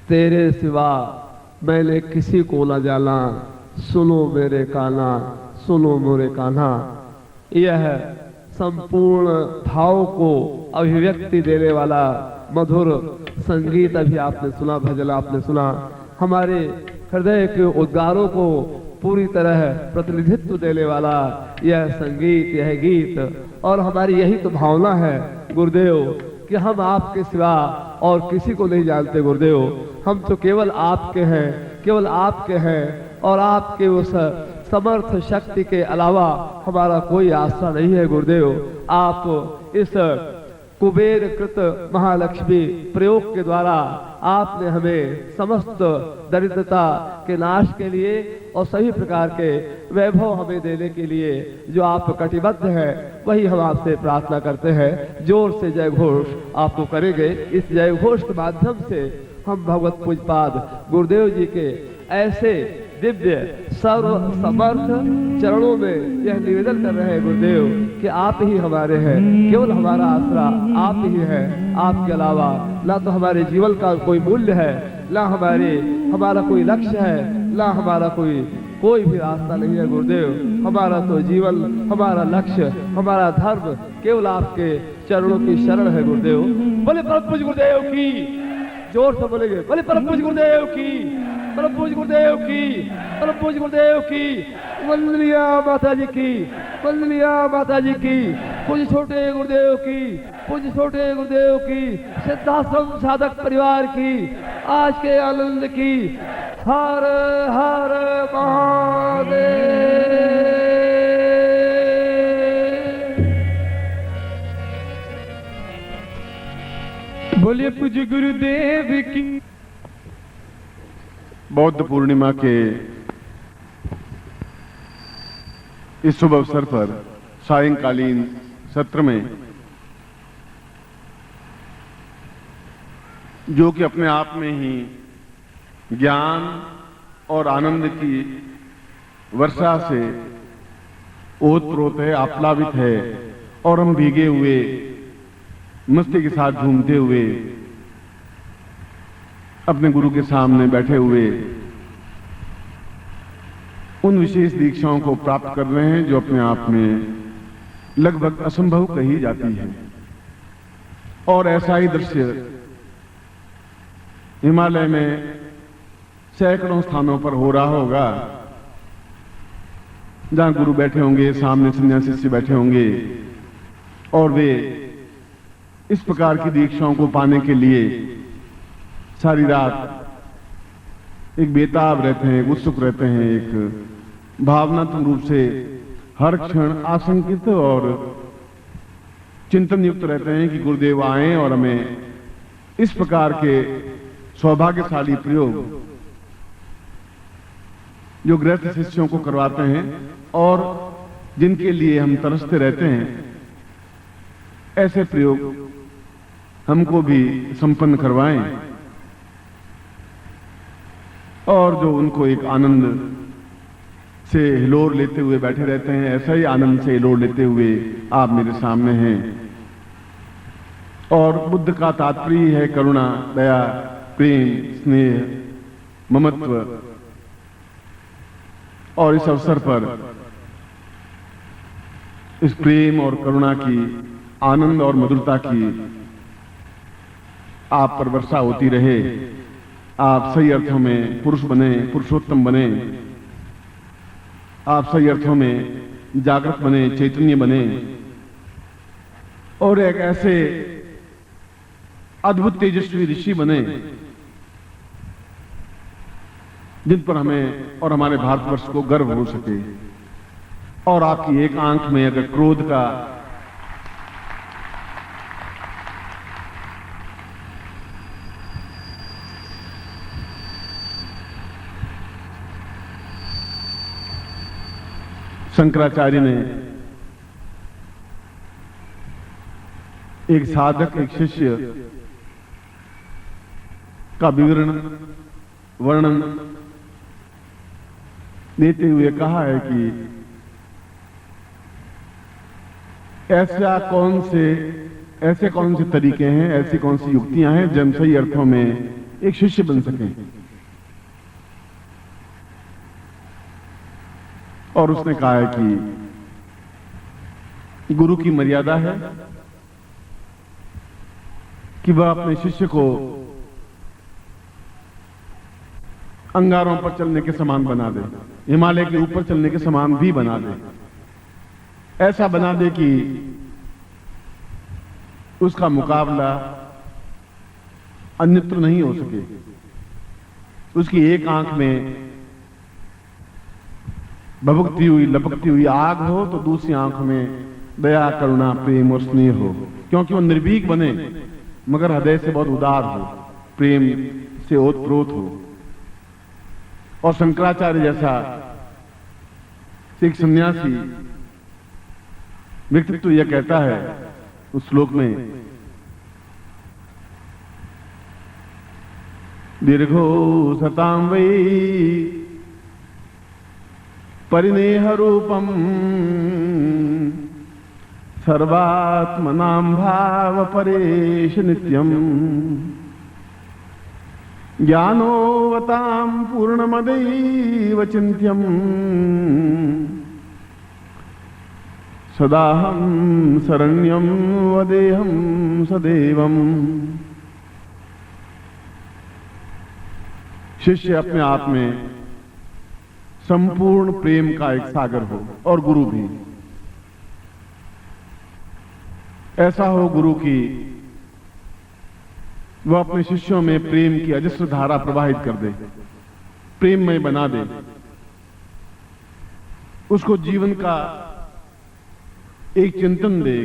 तेरे सिवा मैंने किसी को न जाना, सुनो मेरे कान्हा, सुनो मोरे कान्हा। यह संपूर्ण भाव को अभिव्यक्ति देने वाला मधुर संगीत अभी आपने सुना, भजन आपने सुना। हमारे हृदय के उद्गारों को पूरी तरह प्रतिनिधित्व देने वाला यह संगीत, यह गीत। और हमारी यही तो भावना है गुरुदेव कि हम आपके सिवा और किसी को नहीं जानते गुरुदेव। हम तो केवल आपके हैं, केवल आपके हैं, और आपके उस समर्थ शक्ति के अलावा हमारा कोई आशा नहीं है गुरुदेव। आप इस कुबेर कृत महालक्ष्मी प्रयोग के द्वारा आपने हमें समस्त दरिद्रता के नाश के लिए और सभी प्रकार के वैभव हमें देने के लिए जो आप कटिबद्ध हैं, वही हम आपसे प्रार्थना करते हैं। जोर से जय घोष आपको करेंगे। इस जय घोष के माध्यम से हम भगवत पूजपाद गुरुदेव जी के ऐसे दिव्य सर्व समर्थ चरणों में यह निवेदन कर रहे हैं गुरुदेव कि आप ही हमारे हैं, केवल हमारा आसरा आप ही है। आपके अलावा ना तो हमारे जीवन का कोई मूल्य है, ना हमारा कोई लक्ष्य है, ना हमारा कोई भी रास्ता नहीं है गुरुदेव। हमारा तो जीवन, हमारा लक्ष्य, हमारा धर्म केवल आपके चरणों की शरण है गुरुदेव। बोले परम पूज्य गुरुदेव की, जोर से बोलेंगे, बोले परम पूज्य गुरुदेव की, परम पूज्य गुरुदेव की, परम पूज्य गुरुदेव की। वंदनिया माता जी की, वंदनिया माता जी की। पूज्य छोटे गुरुदेव की, पूज्य छोटे गुरुदेव की। सिद्धाश्रम साधक परिवार की, आज के आनंद की। हर हर महादेव। बोलिए पूज्य गुरुदेव की। बौद्ध पूर्णिमा के इस शुभ अवसर पर सायंकालीन सत्र में, जो कि अपने आप में ही ज्ञान और आनंद की वर्षा से ओतप्रोत है, आप्लावित है, और हम भीगे हुए मस्ती के साथ झूमते हुए अपने गुरु के सामने बैठे हुए उन विशेष दीक्षाओं को प्राप्त कर रहे हैं जो अपने आप में लगभग असंभव कही जाती है। और ऐसा ही दृश्य हिमालय में सैकड़ों स्थानों पर हो रहा होगा, जहां गुरु बैठे होंगे, सामने सन्यासी शिष्य बैठे होंगे, और वे इस प्रकार की दीक्षाओं को पाने के लिए सारी रात एक बेताब रहते हैं, उत्सुक रहते हैं, एक भावनात्मक रूप से हर क्षण आशंकित और चिंतन युक्त रहते हैं कि गुरुदेव आए और हमें इस प्रकार के सौभाग्यशाली प्रयोग जो गृहस्थ शिष्यों को करवाते हैं और जिनके लिए हम तरसते रहते हैं, ऐसे प्रयोग हमको भी संपन्न करवाएं और जो उनको एक आनंद से हिलोर लेते हुए बैठे रहते हैं, ऐसा ही आनंद से हिलोर लेते हुए आप मेरे सामने हैं। और बुद्ध का तात्पर्य है करुणा, दया, प्रेम, स्नेह, ममत्व। और इस अवसर पर इस प्रेम और करुणा की, आनंद और मधुरता की आप पर वर्षा होती रहे। आप सही अर्थों में पुरुष बने, पुरुषोत्तम बने। आप सही अर्थों में जागृत बने, चैतन्य बने, और एक ऐसे अद्भुत तेजस्वी ऋषि बने जिन पर हमें और हमारे भारतवर्ष को गर्व हो सके। और आपकी एक आंख में अगर क्रोध का शंकराचार्य ने एक साधक, एक शिष्य का वर्णन देते हुए कहा है कि ऐसे कौन से तरीके हैं, ऐसी कौन सी युक्तियां हैं जिन सही अर्थों में एक शिष्य बन सकें। और उसने कहा है कि गुरु की मर्यादा है कि वह अपने शिष्य को अंगारों पर चलने के समान बना दे, हिमालय के ऊपर चलने के समान भी बना दे, ऐसा बना दे कि उसका मुकाबला अन्यत्र नहीं हो सके। उसकी एक आंख में भभकती हुई लपकती हुई आग हो तो दूसरी आंख में दया करुणा प्रेम और स्नेह हो, क्योंकि वो निर्भीक बने मगर हृदय से बहुत उदार हो, प्रेम से ओतप्रोत हो। और शंकराचार्य जैसा एक सन्यासी व्यक्तित्व यह कहता है उस श्लोक में, दीर्घो सतां वै परिनेह रूपम सर्वात्मनां भाव परेश नित्यम ज्ञानोवतां पूर्णमदैव चिन्त्यम् सदाहं शरण्यं वदेहं सदैवम्। शिष्य अपने आप में संपूर्ण प्रेम का एक सागर हो और गुरु भी ऐसा हो गुरु की वह अपने शिष्यों में प्रेम की अजस्र धारा प्रवाहित कर दे, प्रेममय बना दे, उसको जीवन का एक चिंतन दे,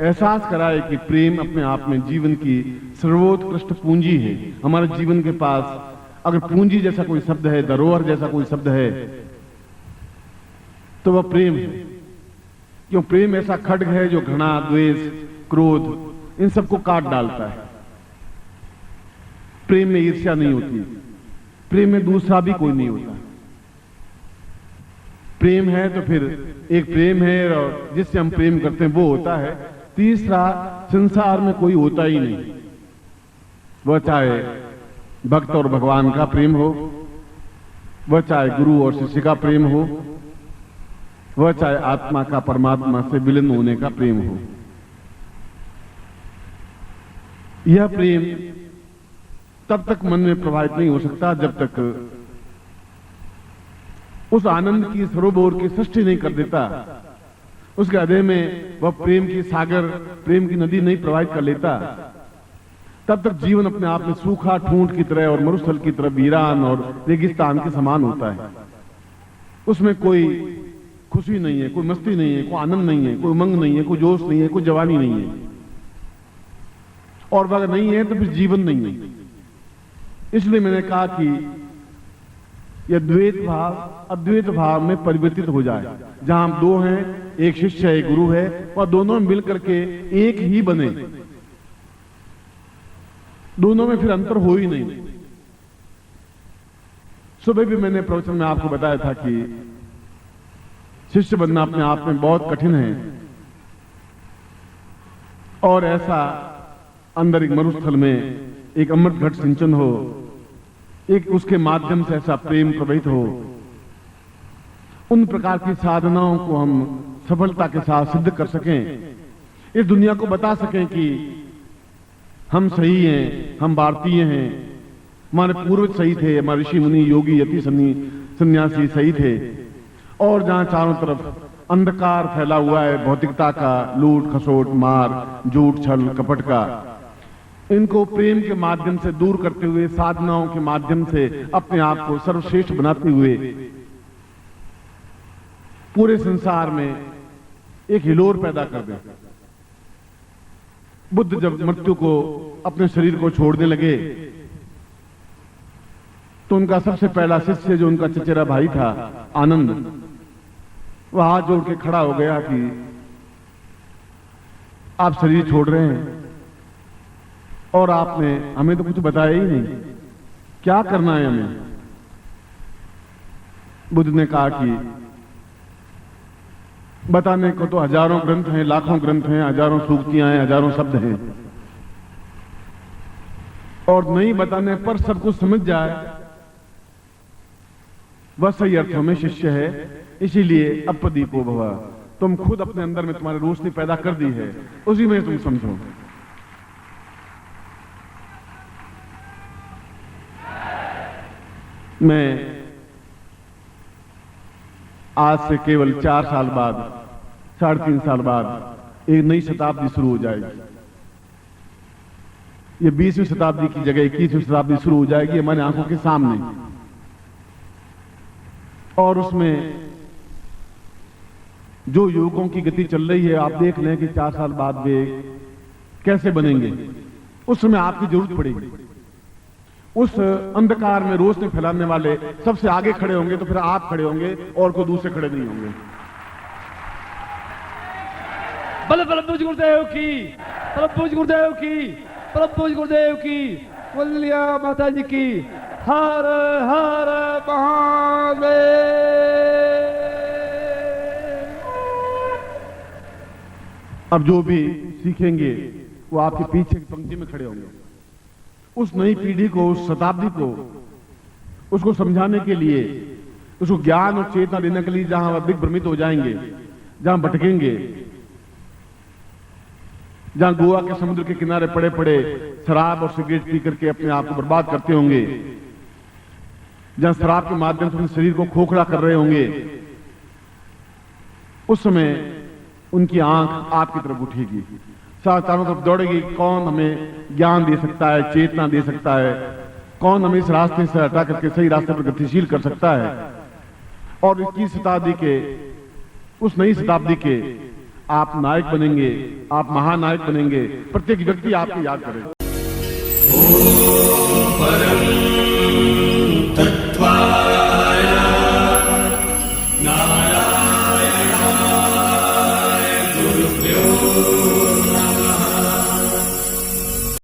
एहसास कराए कि प्रेम अपने आप में जीवन की सर्वोत्कृष्ट पूंजी है। हमारे जीवन के पास अगर पूंजी जैसा कोई शब्द है, धरोहर जैसा कोई शब्द है, तो वह प्रेम है। क्यों? प्रेम ऐसा खड्ग है जो घृणा, द्वेष, क्रोध इन सबको काट डालता है। प्रेम में ईर्ष्या नहीं होती, प्रेम में दूसरा भी कोई नहीं होता। प्रेम है तो फिर एक प्रेम है और जिससे हम प्रेम करते हैं वो होता है। तीसरा संसार में कोई होता ही नहीं, वह चाहे भक्त और भगवान का प्रेम हो, वह चाहे गुरु और शिष्य का प्रेम हो, वह चाहे आत्मा का परमात्मा से विलीन होने का प्रेम हो। यह प्रेम तब तक मन में प्रभावित नहीं हो सकता जब तक उस आनंद की सरोवर की सृष्टि नहीं कर देता, उसके हृदय में वह प्रेम की सागर, प्रेम की नदी नहीं प्रवाहित कर लेता, तब तक जीवन अपने आप में सूखा ठूंठ की तरह और मरुस्थल की तरह वीरान और रेगिस्तान के समान होता है। उसमें कोई खुशी नहीं है, कोई मस्ती नहीं है, कोई आनंद नहीं है, कोई उमंग नहीं है, कोई जोश नहीं है, कोई जवानी नहीं है। और अगर नहीं है तो फिर जीवन नहीं है। इसलिए मैंने कहा कि यह द्वैत भाव अद्वैत भाव में परिवर्तित हो जाए, जहां हम दो हैं, एक शिष्य है, एक गुरु है, और दोनों मिलकर के एक ही बने, दोनों में फिर अंतर हो ही नहीं। सुबह भी मैंने प्रवचन में आपको बताया था कि शिष्य बनना अपने आप में बहुत कठिन है, और ऐसा अंदर एक मरुस्थल में एक अमृत घट सिंचन हो, एक उसके माध्यम से ऐसा प्रेम प्रवाहित हो, उन प्रकार की साधनाओं को हम सफलता के साथ सिद्ध कर सकें, इस दुनिया को बता सकें कि हम सही हैं, हम भारतीय हैं, हमारे पूर्वज सही थे, हमारे ऋषि मुनि योगी यति सन्यासी सही थे। और जहां चारों तरफ अंधकार फैला हुआ है, भौतिकता का, लूट खसोट मार झूठ छल कपट का, इनको प्रेम के माध्यम से दूर करते हुए, साधनाओं के माध्यम से अपने आप को सर्वश्रेष्ठ बनाते हुए पूरे संसार में एक हिलोर पैदा कर दे। बुद्ध जब मृत्यु को, अपने शरीर को छोड़ने लगे, तो उनका सबसे पहला शिष्य जो उनका चचेरा भाई था आनंद, वह हाथ जोड़ के खड़ा हो गया कि आप शरीर छोड़ रहे हैं और आपने हमें तो कुछ बताया ही नहीं, क्या करना है हमें? बुद्ध ने कहा कि बताने को तो हजारों ग्रंथ हैं, लाखों ग्रंथ हैं, हजारों सूक्तियां हैं, हजारों शब्द हैं, और नहीं बताने पर सब कुछ समझ जाए, वह सही अर्थों में शिष्य है। इसीलिए अपदीपो भव, तुम खुद अपने अंदर में तुम्हारी रोशनी पैदा कर दी है, उसी में तुम समझो। मैं आज से केवल 4 साल बाद, 3.5 साल बाद एक नई शताब्दी शुरू हो जाएगी। ये 20वीं शताब्दी की जगह 21वीं शताब्दी शुरू हो जाएगी हमारी आंखों के सामने। और उसमें जो युवकों की गति चल रही है, आप देख लें कि 4 साल बाद वे कैसे बनेंगे। उस समय आपकी जरूरत पड़ेगी। उस अंधकार में रोशनी फैलाने वाले सबसे आगे खड़े होंगे, तो फिर आप खड़े होंगे और कोई दूसरे खड़े नहीं होंगे। बल प्रभु गुरुदेव की, प्रभु गुरुदेव की, प्रभु गुरुदेव की, बोलिया माता जी की। हर हर महादेव। अब जो भी सीखेंगे वो आपके पीछे की पंक्ति में खड़े होंगे। उस नई पीढ़ी को, उस शताब्दी को, उसको समझाने के लिए, उसको ज्ञान और चेतना देने के लिए, जहां वह दिग्भ्रमित हो जाएंगे, जहां भटकेंगे, जहां गोवा के समुद्र के किनारे पड़े पड़े शराब और सिगरेट पी करके अपने आप को बर्बाद करते होंगे, जहां शराब के माध्यम से अपने शरीर को खोखला कर रहे होंगे, उस समय उनकी आंख आपकी तरफ उठेगी, चारों तरफ दौड़ेगी। कौन हमें ज्ञान दे सकता है, चेतना दे सकता है, कौन हमें इस रास्ते से हटा करके सही रास्ते पर गतिशील कर सकता है। और 21वीं शताब्दी के, उस नई शताब्दी के आप नायक बनेंगे, आप महानायक बनेंगे। प्रत्येक व्यक्ति आपको याद करेगा। परम तत्वाय नारायणाय गुरुभ्यो